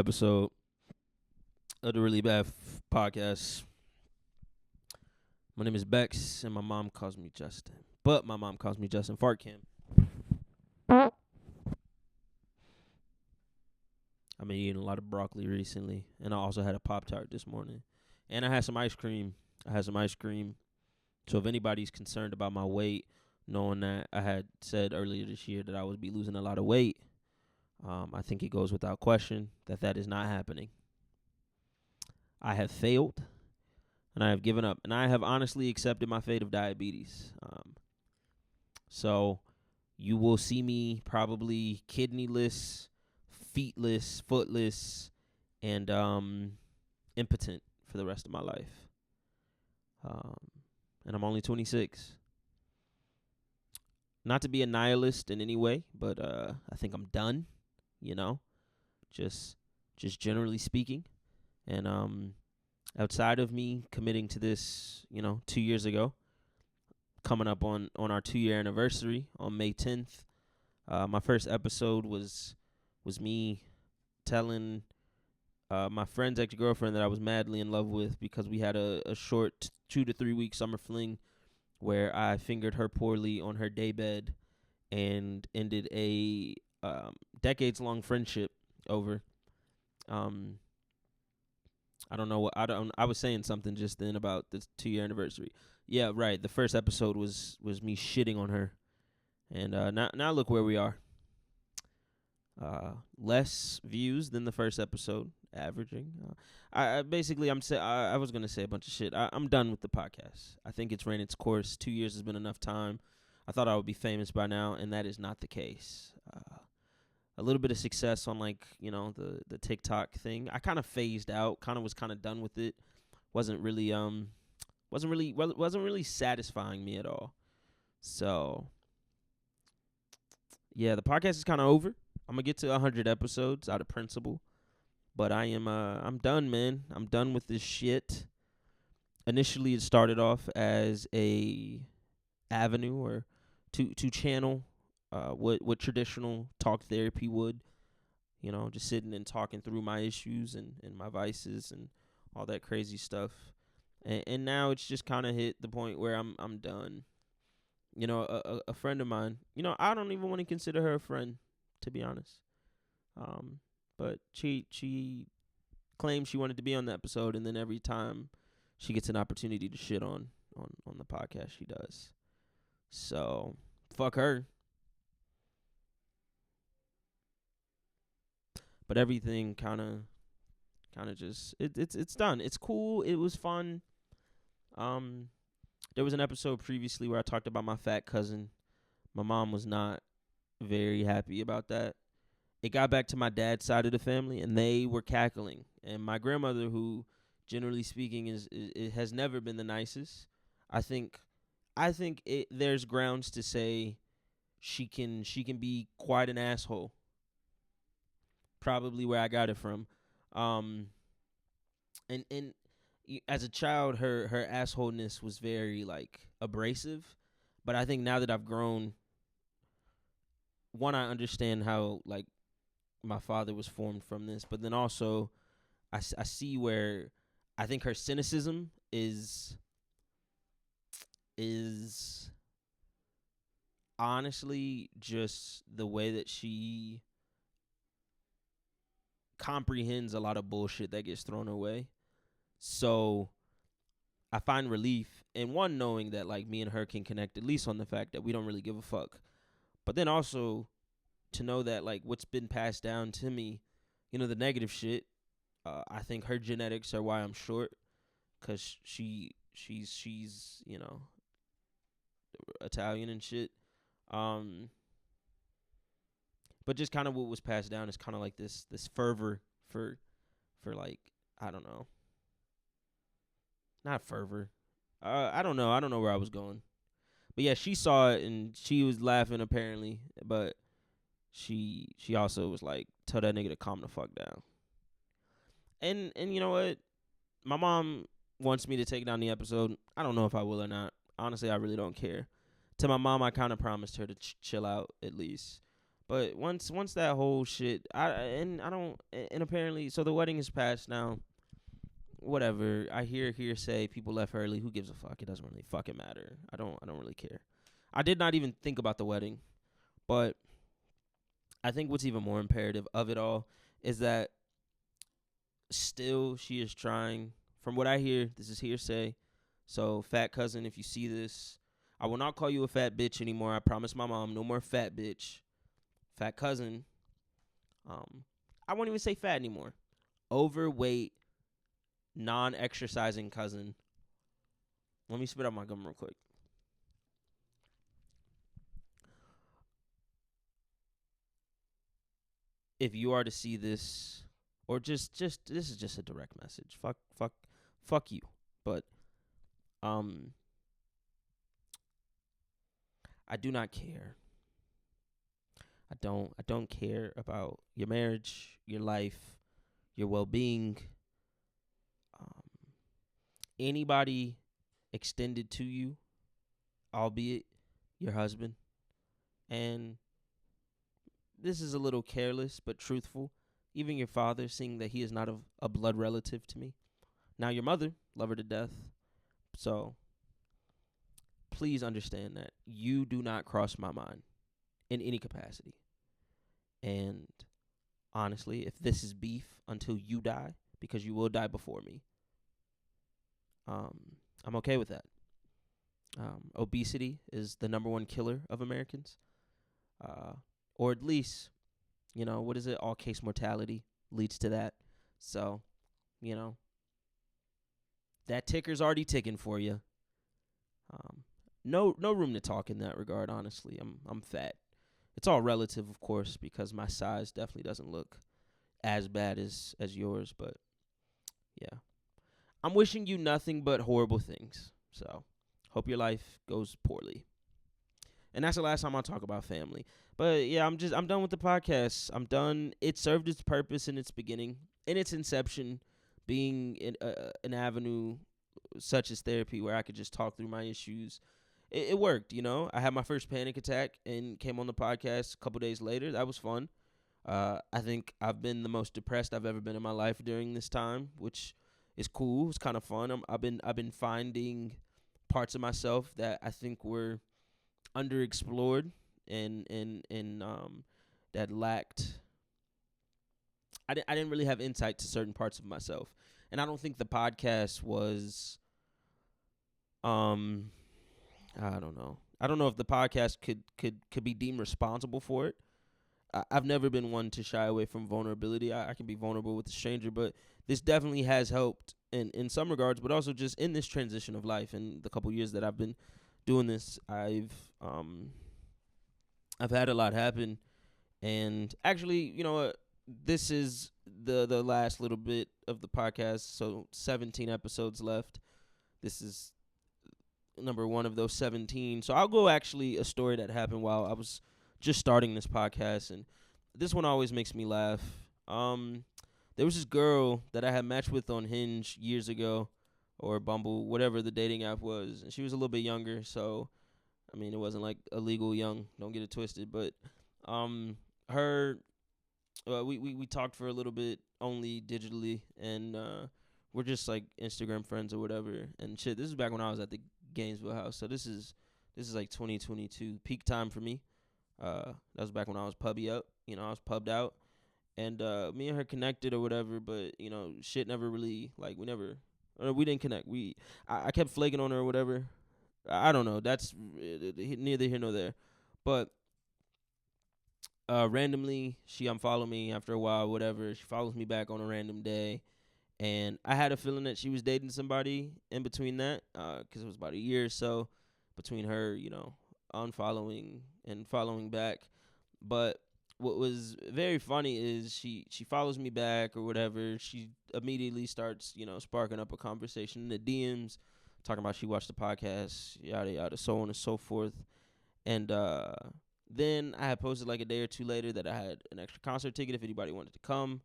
episode of the Really Bad Podcast. My name is Bex, and my mom calls me Justin. But my mom calls me Justin Fart Cam. I've been eating a lot of broccoli recently, and I also had a Pop-Tart this morning. And I had some ice cream. So if anybody's concerned about my weight, knowing that I had said earlier this year that I would be losing a lot of weight, I think it goes without question that is not happening. I have failed, and I have given up, and I have honestly accepted my fate of diabetes. So you will see me probably kidneyless, feetless, footless, and impotent for the rest of my life. And I'm only 26. Not to be a nihilist in any way, but I think I'm done. Just generally speaking. And outside of me committing to this, 2 years ago, coming up on our 2-year anniversary on May 10th, my first episode was me telling my friend's ex-girlfriend that I was madly in love with because we had a short 2 to 3 week summer fling where I fingered her poorly on her daybed and ended a decades-long friendship over. I don't know what I was saying something just then about this 2-year anniversary. Yeah, right. The first episode was me shitting on her, and now look where we are. Less views than the first episode, averaging. I was gonna say a bunch of shit. I'm done with the podcast. I think it's ran its course. 2 years has been enough time. I thought I would be famous by now, and that is not the case. A little bit of success on the TikTok thing. I kind of phased out. Was done with it. Wasn't really satisfying me at all. So yeah, the podcast is kind of over. I'm gonna get to 100 episodes out of principle, but I'm done, man. I'm done with this shit. Initially, it started off as a avenue or to channel what traditional talk therapy would, just sitting and talking through my issues and my vices and all that crazy stuff. And now it's just kind of hit the point where I'm done. A friend of mine, I don't even want to consider her a friend, to be honest. But she claimed she wanted to be on the episode, and then every time she gets an opportunity to shit on the podcast, she does. So fuck her. But everything kind of just it's done. It's cool. It was fun. There was an episode previously where I talked about my fat cousin. My mom was not very happy about that. It got back to my dad's side of the family, and they were cackling. And my grandmother, who generally speaking it has never been the nicest, I think there's grounds to say she can be quite an asshole. Probably where I got it from. And as a child, her assholeness was very abrasive. But I think now that I've grown, one, I understand how my father was formed from this, but then also I see where I think her cynicism is honestly just the way that she comprehends a lot of bullshit that gets thrown away. So I find relief in one, knowing that me and her can connect, at least on the fact that we don't really give a fuck. But then also to know that what's been passed down to me, the negative shit, I think her genetics are why I'm short, cause she's Italian and shit. But just kind of what was passed down is kind of this fervor for I don't know. Not fervor. I don't know. I don't know where I was going. But yeah, she saw it and she was laughing apparently, but she also was tell that nigga to calm the fuck down. And you know what? My mom wants me to take down the episode. I don't know if I will or not. Honestly, I really don't care. To my mom, I kind of promised her to chill out at least. But once that whole shit, I don't, and apparently, so the wedding is passed now. Whatever. I hear say people left early. Who gives a fuck? It doesn't really fucking matter. I don't really care. I did not even think about the wedding, but I think what's even more imperative of it all is that still she is trying. From what I hear, this is hearsay. So, fat cousin, if you see this, I will not call you a fat bitch anymore. I promise my mom, no more fat bitch. Fat cousin. I won't even say fat anymore. Overweight, non-exercising cousin. Let me spit out my gum real quick. If you are to see this, or just this is just a direct message. Fuck you. But um, I do not care. I don't care about your marriage, your life, your well-being. Um, Anybody extended to you, albeit your husband, and this is a little careless but truthful. Even your father, seeing that he is not a blood relative to me. Now your mother, love her to death. So please understand that you do not cross my mind in any capacity. And honestly, if this is beef until you die, because you will die before me, I'm okay with that. Obesity is the number one killer of Americans, or at least, what is it? All case mortality leads to that. So, you know, that ticker's already ticking for you. No room to talk in that regard. Honestly, I'm fat. It's all relative, of course, because my size definitely doesn't look as bad as yours. But yeah, I'm wishing you nothing but horrible things. So, hope your life goes poorly. And that's the last time I'll talk about family. But yeah, I'm done with the podcast. I'm done. It served its purpose in its beginning, in its inception, being an avenue such as therapy where I could just talk through my issues. It worked, I had my first panic attack and came on the podcast a couple days later. That was fun. I think I've been the most depressed I've ever been in my life during this time, which is cool. It's kind of fun. I've been finding parts of myself that I think were underexplored and that lacked. I didn't really have insight to certain parts of myself, and I don't think the podcast was. I don't know. I don't know if the podcast could be deemed responsible for it. I've never been one to shy away from vulnerability. I can be vulnerable with a stranger, but this definitely has helped in some regards, but also just in this transition of life and the couple years that I've been doing this, I've had a lot happen, and actually, you know what? This is the last little bit of the podcast, so 17 episodes left. This is number one of those 17. So I'll go actually a story that happened while I was just starting this podcast, and this one always makes me laugh. There was this girl that I had matched with on Hinge years ago, or Bumble, whatever the dating app was, and she was a little bit younger, so I mean it wasn't like illegal young. Don't get it twisted, but her, we talked for a little bit only digitally, and we're just like Instagram friends or whatever, and shit. This is back when I was at the Gainesville house, so this is like 2022, peak time for me. That was back when I was pubby up. I was pubbed out, and me and her connected or whatever. But shit never really we didn't connect. I kept flaking on her or whatever. I don't know. That's neither here nor there. But randomly, she unfollowed me after a while. Whatever. She follows me back on a random day, and I had a feeling that she was dating somebody in between that, 'cause it was about a year or so between her, unfollowing and following back. But what was very funny is she follows me back or whatever. She immediately starts, sparking up a conversation in the DMs, talking about she watched the podcast, yada yada, so on and so forth. And then I had posted like a day or two later that I had an extra concert ticket if anybody wanted to come.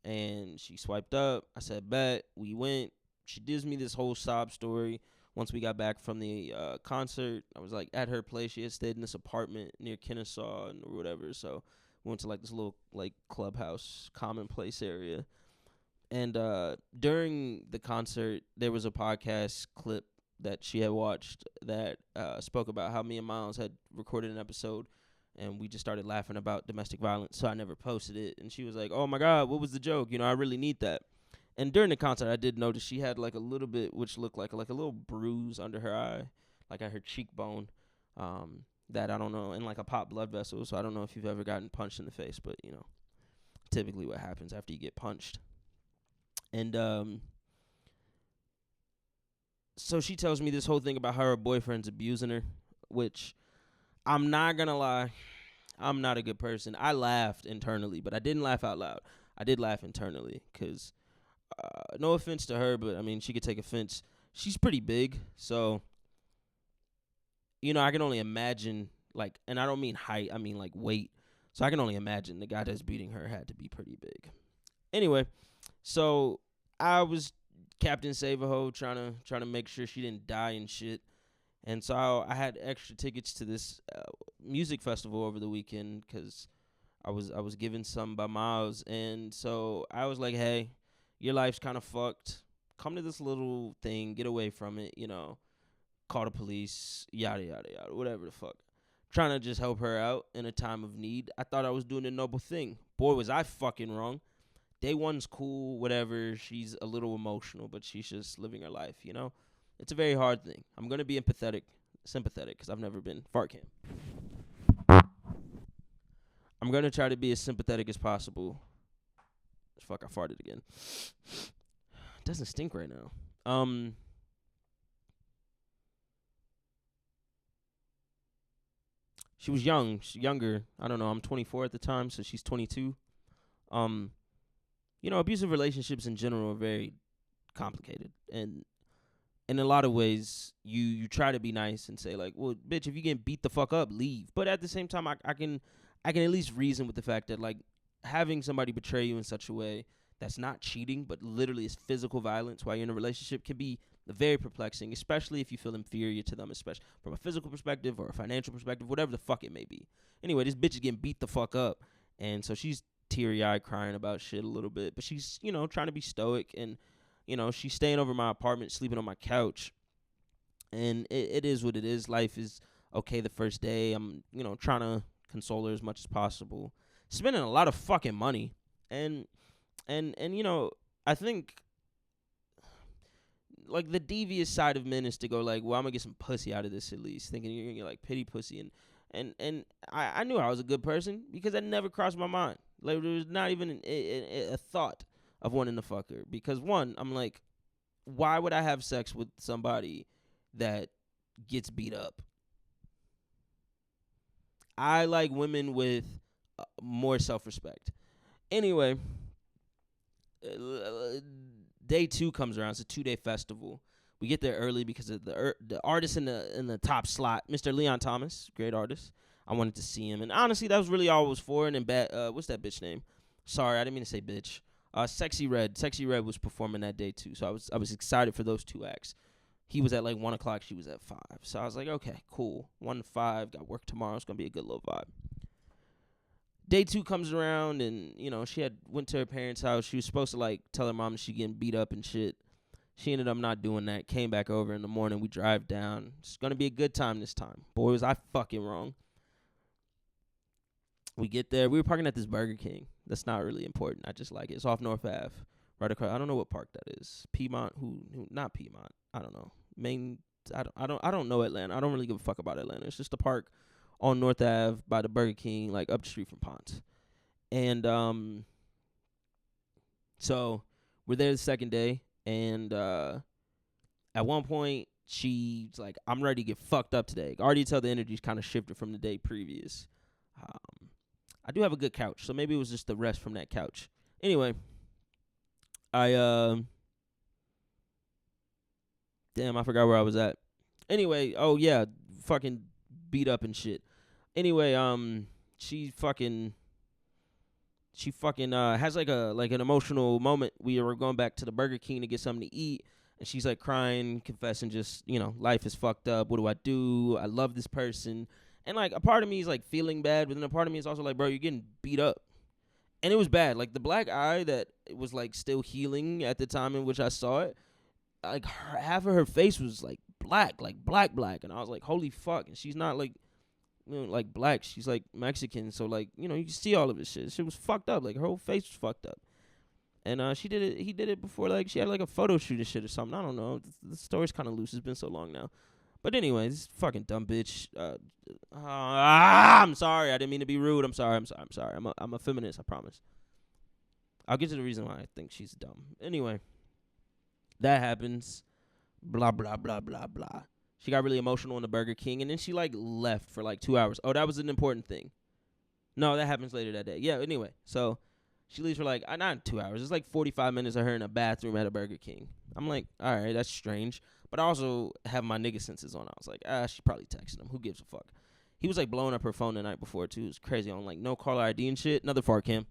And she swiped up. I said, bet. We went. She gives me this whole sob story. once we got back from the concert, I was like at her place. She had stayed in this apartment near Kennesaw and or whatever. So we went to like this little like clubhouse commonplace area. And during the concert, there was a podcast clip that she had watched that spoke about how me and Miles had recorded an episode, and we just started laughing about domestic violence. So I never posted it, and she was like, "Oh my God, what was the joke? You know, I really need that." And during the concert, I did notice she had like a little bit, which looked like a little bruise under her eye, like at her cheekbone. That I don't know, and like a popped blood vessel. So I don't know if you've ever gotten punched in the face, but you know, typically what happens after you get punched. And so she tells me this whole thing about how her boyfriend's abusing her, which I'm not gonna lie, I'm not a good person. I laughed internally, but I didn't laugh out loud. I did laugh internally because, no offense to her, but I mean, she could take offense. She's pretty big, so, you know, I can only imagine, like, and I don't mean height, I mean, like, weight. So I can only imagine the guy that's beating her had to be pretty big. Anyway, so I was Captain Save-A-Ho trying to make sure she didn't die and shit. And so I had extra tickets to this music festival over the weekend because I was given some by Miles. And so I was like, hey, your life's kind of fucked. Come to this little thing, get away from it, you know, call the police, yada, yada, yada, whatever the fuck. Trying to just help her out in a time of need. I thought I was doing a noble thing. Boy, was I fucking wrong. Day one's cool, whatever. She's a little emotional, but she's just living her life, you know? It's a very hard thing. I'm going to be sympathetic, because I've never been fart cam. I'm going to try to be as sympathetic as possible. Fuck, I farted again. It doesn't stink right now. She was younger. I don't know. I'm 24 at the time, so she's 22. You know, abusive relationships in general are very complicated, and in a lot of ways, you try to be nice and say like, well, bitch, if you get beat the fuck up, leave. But at the same time, I can at least reason with the fact that like having somebody betray you in such a way that's not cheating, but literally is physical violence while you're in a relationship can be very perplexing, especially if you feel inferior to them, especially from a physical perspective or a financial perspective, whatever the fuck it may be. Anyway, this bitch is getting beat the fuck up, and so she's teary-eyed crying about shit a little bit, but she's, you know, trying to be stoic, and, you know, she's staying over my apartment, sleeping on my couch, and it is what it is. Life is okay the first day. I'm, you know, trying to console her as much as possible, spending a lot of fucking money, and you know, I think, like, the devious side of men is to go, like, well, I'm gonna get some pussy out of this at least, thinking you're gonna get, like, pity pussy, and I knew I was a good person because that never crossed my mind. Like, there was not even a thought of wanting to fuck her. Because, one, I'm like, why would I have sex with somebody that gets beat up? I like women with more self-respect. Anyway, day 2 comes around. It's a 2-day festival. We get there early because of the artist in the top slot, Mr. Leon Thomas, great artist. I wanted to see him, and honestly, that was really all it was for. And then what's that bitch name? Sorry, I didn't mean to say bitch. Sexy Red was performing that day too, so I was excited for those 2 acts. He was at like 1:00, she was at 5, so I was like, okay, cool. 1 to 5, got work tomorrow. It's gonna be a good little vibe. Day 2 comes around, and you know she had went to her parents' house. She was supposed to like tell her mom she getting beat up and shit. She ended up not doing that. Came back over in the morning. We drive down. It's gonna be a good time this time. Boy, was I fucking wrong. We get there. We were parking at this Burger King. That's not really important. I just like it. It's off North Ave, right across. I don't know what park that is. Piedmont? Who? Not Piedmont. I don't know. Main. I don't know Atlanta. I don't really give a fuck about Atlanta. It's just a park on North Ave by the Burger King, like up the street from Ponce. And so we're there the second day, and at one point she's like, "I'm ready to get fucked up today." I already tell the energy's kind of shifted from the day previous. I do have a good couch, so maybe it was just the rest from that couch. Anyway, I damn, I forgot where I was at. Anyway, oh yeah, fucking beat up and shit. Anyway, she fucking has like an emotional moment. We were going back to the Burger King to get something to eat, And she's like crying, confessing, just, life is fucked up. What do I do? I love this person. And like a part of me is like feeling bad, but then a part of me is also like, bro, you're getting beat up. And it was bad. Like the black eye that was like still healing at the time in which I saw it, like half of her face was like black, black. And I was like, holy fuck. And she's not like, like black. She's like Mexican. So like, you can see all of this shit. Shit was fucked up. Like her whole face was fucked up. And he did it before, like she had like a photo shoot and shit or something. I don't know. The story's kind of loose. It's been so long now. But anyway, this fucking dumb bitch. I'm sorry. I didn't mean to be rude. I'm sorry. I'm a feminist. I promise. I'll get to the reason why I think she's dumb. Anyway, that happens. Blah, blah, blah, blah, blah. She got really emotional in the Burger King, and then she, like, left for, like, 2 hours. Oh, that was an important thing. No, that happens later that day. Yeah, anyway. So she leaves for, like, not 2 hours. It's, like, 45 minutes of her in a bathroom at a Burger King. I'm like, all right, that's strange. But I also have my nigga senses on. I was like, she probably texting him. Who gives a fuck? He was, like, blowing up her phone the night before, too. It was crazy on, like, no caller ID and shit. Another fart cam.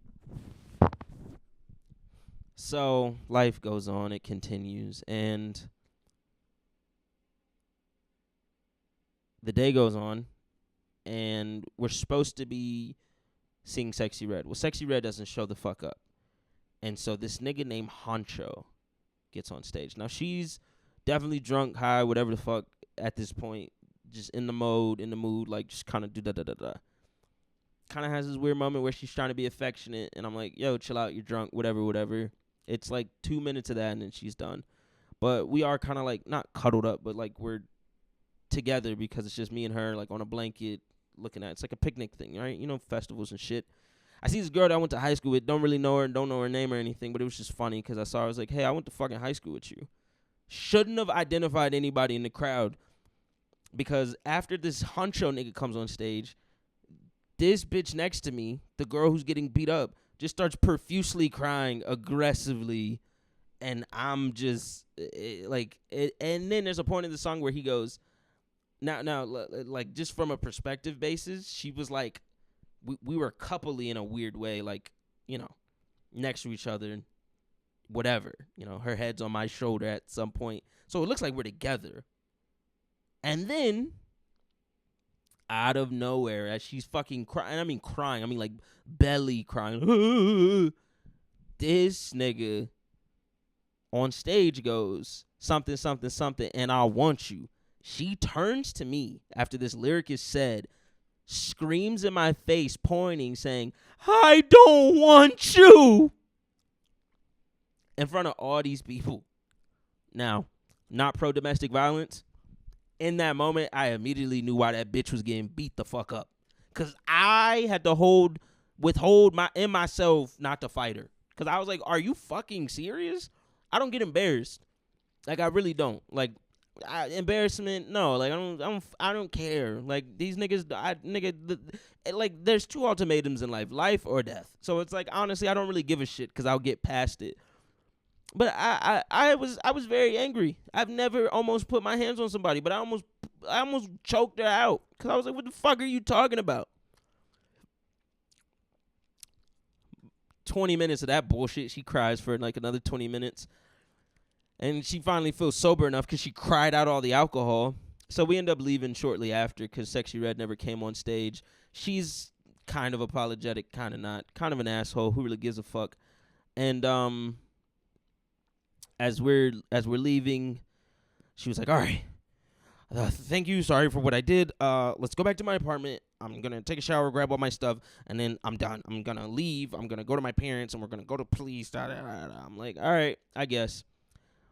So life goes on. It continues. And the day goes on. And we're supposed to be seeing Sexyy Red. Well, Sexyy Red doesn't show the fuck up. And so this nigga named Honcho gets on stage. Now, she's definitely drunk, high, whatever the fuck at this point. Just in the mood, like just kind of do da-da-da-da. Kind of has this weird moment where she's trying to be affectionate. And I'm like, yo, chill out, you're drunk, whatever. It's like 2 minutes of that and then she's done. But we are kind of like, not cuddled up, but like we're together because it's just me and her, like on a blanket looking at. It's like a picnic thing, right? Festivals and shit. I see this girl that I went to high school with, don't really know her, don't know her name or anything, but it was just funny because I saw her, I was like, hey, I went to fucking high school with you. Shouldn't have identified anybody in the crowd because after this Honcho nigga comes on stage, this bitch next to me, the girl who's getting beat up, just starts profusely crying aggressively, and I'm just and then there's a point in the song where he goes, now, like just from a perspective basis, she was like, we were coupley in a weird way, like, next to each other, and whatever, her head's on my shoulder at some point, so it looks like we're together, and then out of nowhere, as she's fucking crying, I mean like belly crying, this nigga on stage goes, something, and I want you. She turns to me after this lyric is said, screams in my face, pointing, saying, I don't want you, in front of all these people. Now, not pro-domestic violence. In that moment, I immediately knew why that bitch was getting beat the fuck up. Because I had to withhold myself not to fight her. Because I was like, are you fucking serious? I don't get embarrassed. Like, I really don't. Like, embarrassment, no. Like, I don't care. Like, these niggas, like, there's two ultimatums in life or death. So it's like, honestly, I don't really give a shit because I'll get past it. But I was very angry. I've never almost put my hands on somebody, but I almost choked her out because I was like, what the fuck are you talking about? 20 minutes of that bullshit. She cries for like another 20 minutes. And she finally feels sober enough because she cried out all the alcohol. So we end up leaving shortly after because Sexyy Red never came on stage. She's kind of apologetic, kind of not. Kind of an asshole. Who really gives a fuck? And as we're leaving, she was like, all right, thank you, sorry for what I did, let's go back to my apartment, I'm gonna take a shower, grab all my stuff, and then I'm done, I'm gonna leave, I'm gonna go to my parents, and we're gonna go to police, da, da, da, da. I'm like, all right, I guess.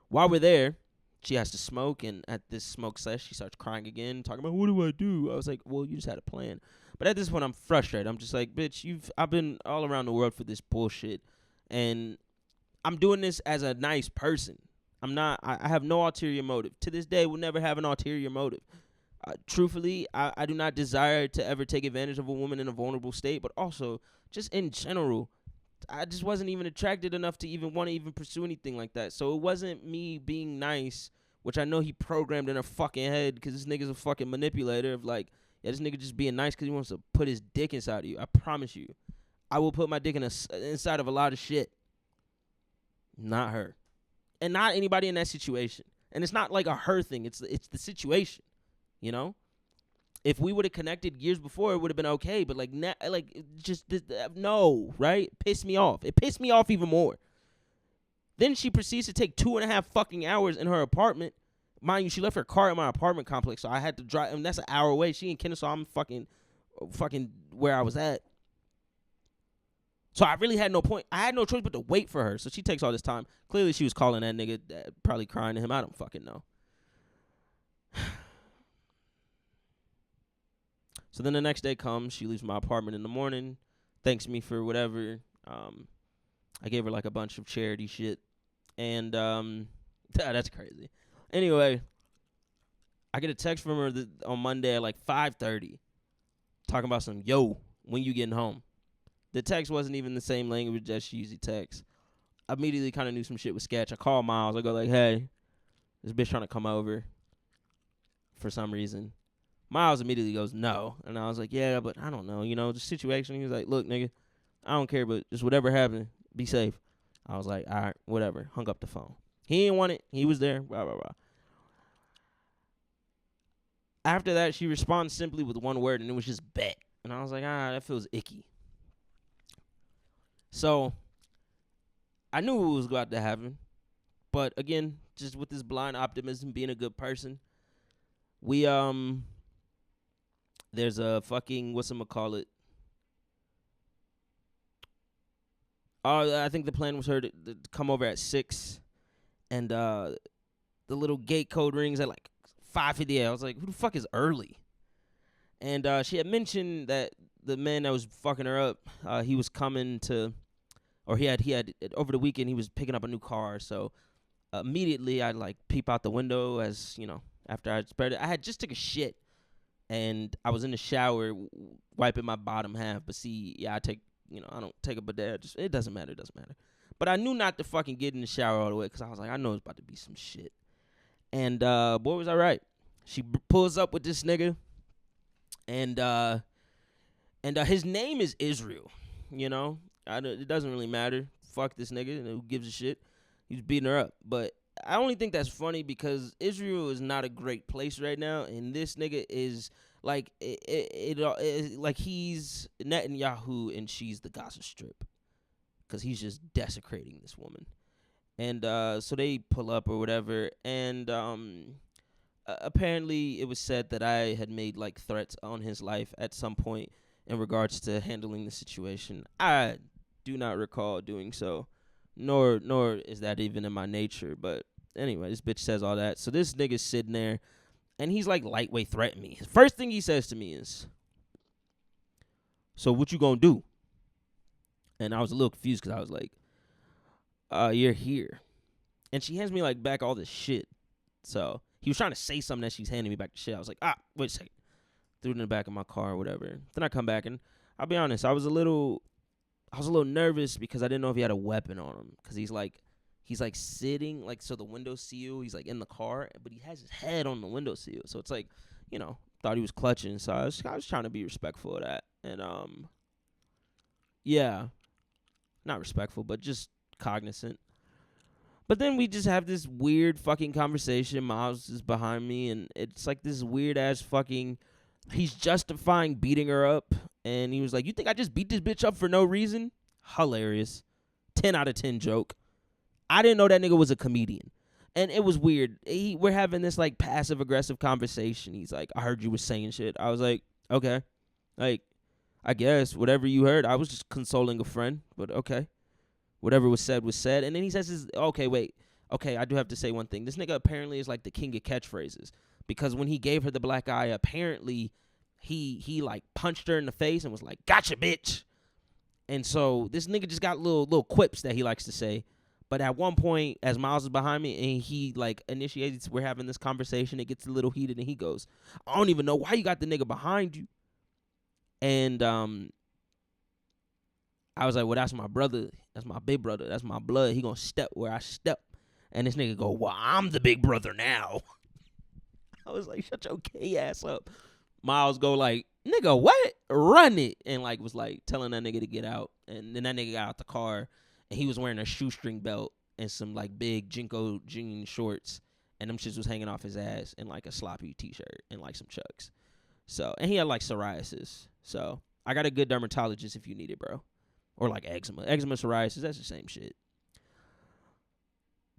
While we're there, she has to smoke, and at this smoke sesh, she starts crying again, talking about, what do I do? I was like, well, you just had a plan. But at this point, I'm frustrated. I'm just like, bitch, I've been all around the world for this bullshit, and I'm doing this as a nice person. I have no ulterior motive. To this day, will never have an ulterior motive. Truthfully, I do not desire to ever take advantage of a woman in a vulnerable state, but also, just in general, I just wasn't even attracted enough to even want to even pursue anything like that. So it wasn't me being nice, which I know he programmed in her fucking head because this nigga's a fucking manipulator of like, yeah, this nigga just being nice because he wants to put his dick inside of you. I promise you. I will put my dick inside of a lot of shit. Not her. and not anybody in that situation. And it's not like a her thing. It's the situation, you know. If we would have connected years before, it would have been okay. But like, no, right? It pissed me off. It pissed me off even more. Then she proceeds to take 2.5 fucking hours in her apartment. Mind you, she left her car in my apartment complex, so I had to drive, and that's an hour away. She in Kennesaw, I'm fucking where I was at. So I really had no point. I had no choice but to wait for her. So she takes all this time. Clearly, she was calling that nigga, probably crying to him. I don't fucking know. So then the next day comes. She leaves my apartment in the morning, thanks me for whatever. I gave her like a bunch of charity shit. And that's crazy. Anyway, I get a text from her on Monday at like 5:30 talking about some, yo, when you getting home? The text wasn't even the same language as she usually texts. I immediately kind of knew some shit was sketch. I call Miles. I go like, hey, this bitch trying to come over for some reason. Miles immediately goes, no. And I was like, yeah, but I don't know. You know, the situation. He was like, look, nigga, I don't care, but just whatever happened, be safe. I was like, all right, whatever. Hung up the phone. He didn't want it. He was there. Blah, blah, blah. After that, she responds simply with one word, and it was just bet. And I was like, that feels icky. So I knew it was about to happen. But again, just with this blind optimism, being a good person, we, there's a fucking, whatchamacallit. I think the plan was her to come over at 6. And the little gate code rings at like 5:58. I was like, who the fuck is early? And she had mentioned that the man that was fucking her up, he was coming to, or he had over the weekend, he was picking up a new car. So immediately I'd like peep out the window as, you know, after I spread it. I had just took a shit and I was in the shower wiping my bottom half. But see, yeah, I don't take a bidet. It doesn't matter. But I knew not to fucking get in the shower all the way because I was like, I know it's about to be some shit. And boy, was I right. She pulls up with this nigga. And his name is Israel, you know. It doesn't really matter. Fuck this nigga. Who gives a shit? He's beating her up. But I only think that's funny because Israel is not a great place right now, and this nigga is like like he's Netanyahu and she's the Gaza Strip because he's just desecrating this woman. And so they pull up or whatever, and apparently it was said that I had made like threats on his life at some point in regards to handling the situation. I do not recall doing so, nor is that even in my nature. But anyway, this bitch says all that. So this nigga's sitting there, and he's like lightweight threatening me. His first thing he says to me is, so what you gonna do? And I was a little confused because I was like, you're here. And she hands me like back all this shit. So he was trying to say something as she's handing me back the shit. I was like, wait a second. Threw it in the back of my car or whatever. Then I come back and I'll be honest, I was a little nervous because I didn't know if he had a weapon on him. Because he's like sitting, like, so the window seal, he's like in the car, but he has his head on the window seal. So it's like, you know, thought he was clutching. So I was trying to be respectful of that. And yeah, not respectful, but just cognizant. But then we just have this weird fucking conversation. Miles is behind me, and it's like this weird ass fucking, he's justifying beating her up. And he was like, you think I just beat this bitch up for no reason? Hilarious. 10 out of 10 joke. I didn't know that nigga was a comedian. And it was weird. We're having this like passive aggressive conversation. He's like, I heard you was saying shit. I was like, okay. Like, I guess whatever you heard, I was just consoling a friend, but okay. Whatever was said was said. And then he says, okay, I do have to say one thing. This nigga apparently is like the king of catchphrases. Because when he gave her the black eye, apparently he like punched her in the face and was like, gotcha, bitch. And so this nigga just got little quips that he likes to say. But at one point, as Miles is behind me and he like initiates, we're having this conversation, it gets a little heated and he goes, I don't even know why you got the nigga behind you. And I was like, well, that's my brother. That's my big brother. That's my blood. He gonna step where I step. And this nigga go, well, I'm the big brother now. I was like, shut your gay ass up. Miles go like, nigga, what? Run it. And like was like telling that nigga to get out. And then that nigga got out the car and he was wearing a shoestring belt. and some like big Jinko jean shorts, and them shits was hanging off his ass, and like a sloppy t-shirt and like some chucks. So, and he had like psoriasis. So I got a good dermatologist if you need it, bro. Or like eczema, psoriasis, that's the same shit.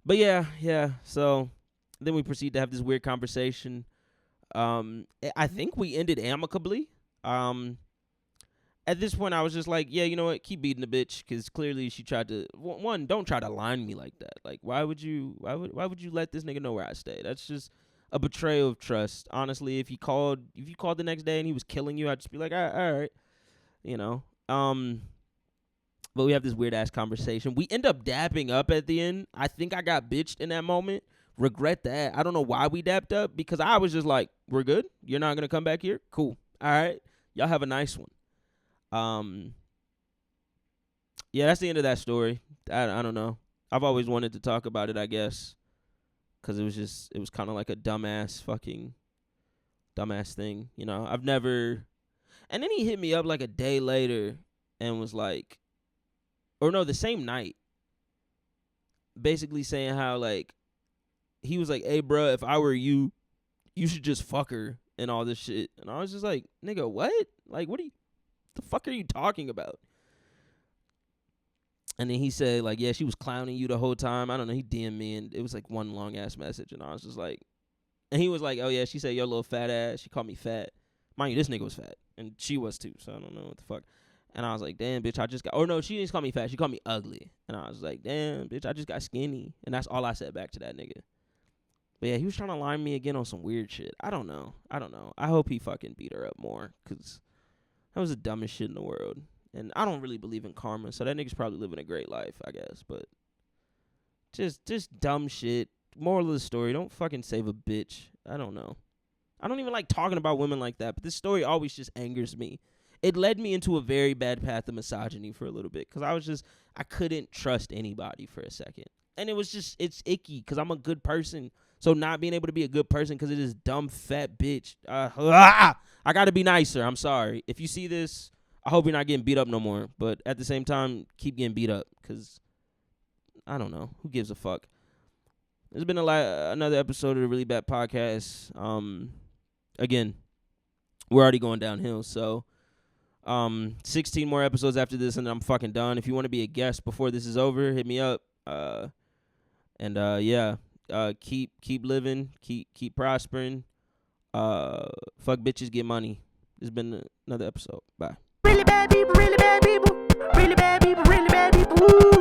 But yeah. So then we proceed to have this weird conversation. I think we ended amicably. At this point, I was just like, yeah, you know what? Keep beating the bitch, because clearly she tried to. One, don't try to line me like that. Like, why would you let this nigga know where I stay? That's just a betrayal of trust. Honestly, if you called the next day and he was killing you, I'd just be like, all right, you know. But we have this weird ass conversation. We end up dapping up at the end. I think I got bitched in that moment. Regret that. I don't know why we dapped up, because I was just like, we're good. You're not gonna come back here. Cool. All right. Y'all have a nice one. Yeah, that's the end of that story. I don't know. I've always wanted to talk about it, I guess, because it was kind of like a dumbass thing, you know. I've never, and then he hit me up like a day later and was like, or no, the same night, basically saying how like, he was like, hey, bro, if I were you, you should just fuck her and all this shit. And I was just like, nigga, what? Like, what the fuck are you talking about? And then he said, like, yeah, she was clowning you the whole time. I don't know. He DM'd me, and it was like one long ass message, and I was just like, and he was like, oh yeah, she said, yo, little fat ass. She called me fat. Mind you, this nigga was fat, and she was too. So I don't know what the fuck. And I was like, damn, bitch, I just got. Or no, she didn't call me fat. She called me ugly. And I was like, damn, bitch, I just got skinny. And that's all I said back to that nigga. But yeah, he was trying to line me again on some weird shit. I don't know. I hope he fucking beat her up more, because that was the dumbest shit in the world. And I don't really believe in karma, so that nigga's probably living a great life, I guess. But just dumb shit. Moral of the story, don't fucking save a bitch. I don't know. I don't even like talking about women like that, but this story always just angers me. It led me into a very bad path of misogyny for a little bit, because I couldn't trust anybody for a second. And it's icky, because I'm a good person. So not being able to be a good person because of this dumb fat bitch. I got to be nicer. I'm sorry. If you see this, I hope you're not getting beat up no more. But at the same time, keep getting beat up, because I don't know. Who gives a fuck? There's been another episode of the Really Bad Podcast. Again, we're already going downhill. So 16 more episodes after this, and then I'm fucking done. If you want to be a guest before this is over, hit me up. Yeah. Keep living, keep prospering. Fuck bitches, get money. This has been another episode. Bye. Really bad people, really bad people, really bad people, really bad people. Woo.